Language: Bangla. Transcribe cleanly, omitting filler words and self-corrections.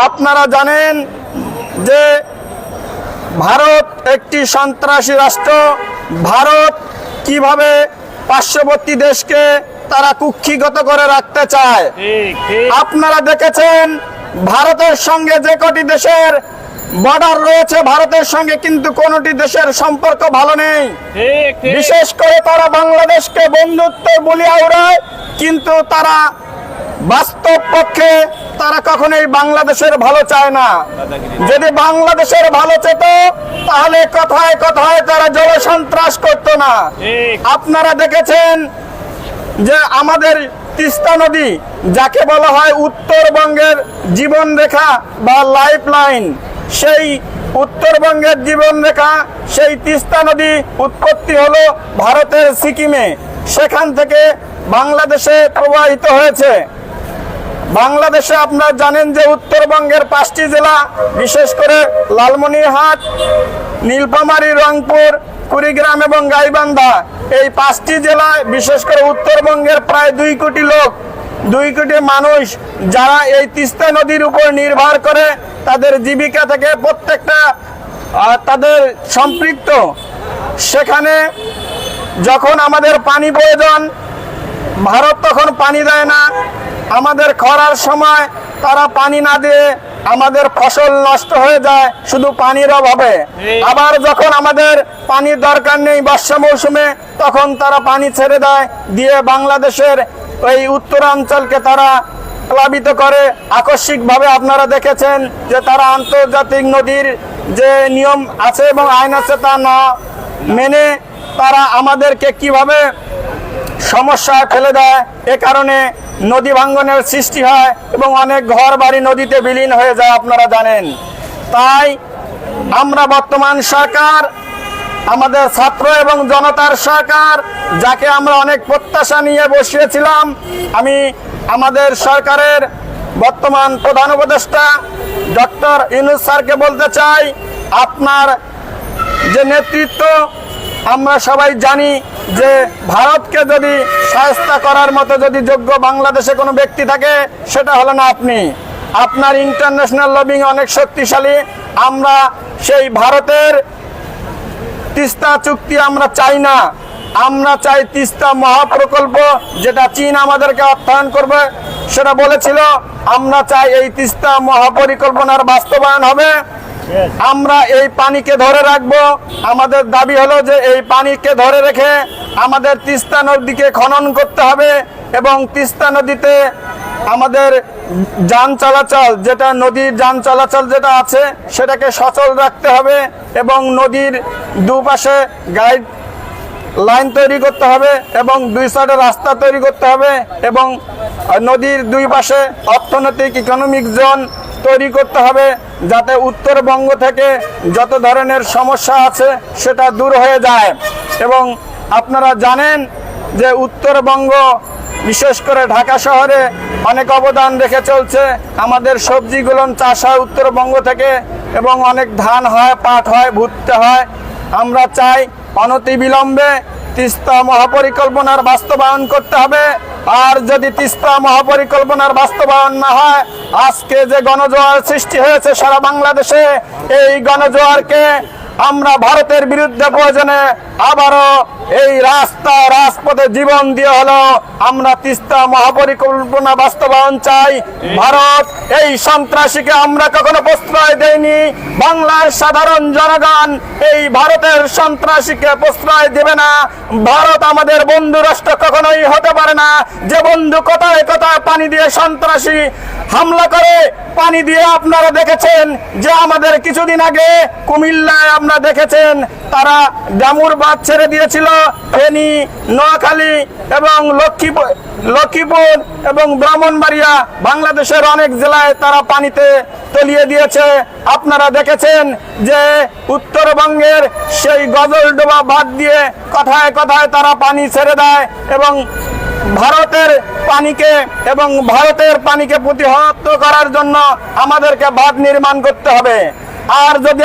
আপনারা জানেন যে ভারত একটি সন্ত্রাসী রাষ্ট্র। ভারত কিভাবে পার্শ্ববর্তী দেশকে তারা কুক্ষিগত করে রাখতে চায়। আপনারা দেখেছেন ভারতের সঙ্গে যে কটি দেশের বর্ডার রয়েছে, ভারতের সঙ্গে কিন্তু কোনটি দেশের সম্পর্ক ভালো নেই। বিশেষ করে তারা বাংলাদেশকে বন্ধুত্ব বলিয়া উড়ায়, কিন্তু তারা বাস্তব পক্ষে তারা কখনোই বাংলাদেশের ভালো চায় না। যদি বাংলাদেশের ভালো চেত তাহলে কথায় কথায় তারা জলসন্ত্রাস করতো না। আপনারা দেখেছেন যে আমাদের তিস্তা নদী, যাকে বলা হয় উত্তরবঙ্গের জীবনরেখা বা লাইফ লাইন, সেই উত্তরবঙ্গের জীবনরেখা, সেই তিস্তা নদী উৎপত্তি হলো ভারতের সিকিমে, সেখান থেকে বাংলাদেশে প্রবাহিত হয়েছে। বাংলাদেশে আপনারা জানেন যে উত্তরবঙ্গের 5টি জেলা, বিশেষ করে লালমনিরহাট, নীলফামারী, রংপুর, কুড়িগ্রাম এবং গাইবান্ধা, এই 5টি জেলায় বিশেষ করে উত্তরবঙ্গের প্রায় 2 কোটি লোক, 2 কোটি মানুষ যারা এই তিস্তা নদীর উপর নির্ভর করে তাদের জীবিকা থেকে প্রত্যেকটা তাদের সম্পৃক্ত। সেখানে যখন আমাদের পানি প্রয়োজন, ভারত তখন পানি দেয় না। আমাদের খরার সময় তারা পানি না দিয়ে আমাদের ফসল নষ্ট হয়ে যায় শুধু পানির অভাবে। আবার যখন আমাদের পানির দরকার নেই বর্ষা মৌসুমে, তখন তারা পানি ছেড়ে দেয়, দিয়ে বাংলাদেশের এই উত্তরাঞ্চলকে তারা প্লাবিত করে। আকস্মিকভাবে আপনারা দেখেছেন যে তারা আন্তর্জাতিক নদীর যে নিয়ম আছে এবং আইন আছে তা না মেনে তারা আমাদেরকে কিভাবে সমস্যায় ফেলে দেয়। এ কারণে নদী ভাঙ্গনের সৃষ্টি হয় এবং অনেক ঘর বাড়ি নদীতে বিলীন হয়ে যায়, আপনারা জানেন। তাই আমরা বর্তমান সরকার, আমাদের ছাত্র এবং জনতার সরকার, যাকে আমরা অনেক প্রত্যাশা নিয়ে বসিয়েছিলাম, আমি আমাদের সরকারের বর্তমান প্রধান উপদেষ্টা ডক্টর ইউনূস স্যারকে বলতে চাই, আপনার যে নেতৃত্ব, আমরা সবাই জানি যে ভারতকে যদি সহায়তা করার মতো যদি যোগ্য বাংলাদেশে কোনো ব্যক্তি থাকে, সেটা হলো না আপনি। আপনার ইন্টারন্যাশনাল লবিং অনেক শক্তিশালী। আমরা সেই ভারতের তিস্তা চুক্তি আমরা চাই না। আমরা চাই তিস্তা মহাপ্রকল্প, যেটা চীন আমাদেরকে অর্থায়ন করবে, সেটা বলেছিল। আমরা চাই এই তিস্তা মহাপরিকল্পনার বাস্তবায়ন হবে। আমরা এই পানিকে ধরে রাখবো। আমাদের দাবি হলো যে এই পানিকে ধরে রেখে আমাদের তিস্তা নদীকে খনন করতে হবে এবং তিস্তা নদীতে আমাদের যান চলাচল, যেটা নদীর যান চলাচল যেটা আছে, সেটাকে সচল রাখতে হবে এবং নদীর দুপাশে গাইড লাইন তৈরি করতে হবে এবং 2 সাইডে রাস্তা তৈরি করতে হবে এবং নদীর 2 পাশে অর্থনৈতিক ইকোনমিক জোন তৈরি করতে হবে, যাতে উত্তরবঙ্গ থেকে যত ধরনের সমস্যা আছে সেটা দূর হয়ে যায়। এবং আপনারা জানেন যে উত্তরবঙ্গ, বিশেষ করে ঢাকা শহরে অনেক অবদান রেখে চলছে। আমাদের সবজিগুলো চাষ হয় উত্তরবঙ্গ থেকে এবং অনেক ধান হয়, পাট হয়, ভুট্টা হয়। আমরা চাই অনতিবিলম্বে তিস্তা মহাপরিকল্পনার বাস্তবায়ন করতে হবে। আর যদি তিস্তা মহাপরিকল্পনার বাস্তবায়ন না হয়, আজকে যে গণজোয়ার সৃষ্টি হয়েছে সারা বাংলাদেশে, এই গণজোয়ারকে আমরা ভারতের বিরুদ্ধে প্রয়োজনে আবারও এই রাজপথে জীবন দিয়ে হলো আমরা তিস্তা মহাপরিকল্পনা বাস্তবায়ন চাই। ভারত এই সন্ত্রাসীকে আমরা কখনো প্রশ্রয় দেইনি। বাংলার সাধারণ জনগণ এই ভারতের সন্ত্রাসীকে প্রশ্রয় দেবে না। ভারত আমাদের বন্ধু রাষ্ট্র কখনোই হতে পারে না, যে বন্ধু কোথায় কোথায় পানি দিয়ে সন্ত্রাসী হামলা করে। পানি দিয়ে আপনারা দেখেছেন যে আমাদের কিছুদিন আগে কুমিল্লায় আপনারা দেখেছেন তারা ডামুর বাঁধ ছেড়ে দিয়েছিল। ফেনী, নোয়াখালী এবং লক্ষ্মীপুর এবং ব্রাহ্মণবাড়িয়া, বাংলাদেশের অনেক জেলায় তারা পানিতে তলিয়ে দিয়েছে। আপনারা দেখেছেন যে উত্তরবঙ্গের সেই গজলডোবা বাঁধ দিয়ে কথায় কথায় তারা পানি ছেড়ে দেয় এবং ভারতের পানিকে প্রতিহত করার জন্য আমাদেরকে বাঁধ নির্মাণ করতে হবে। আর যদি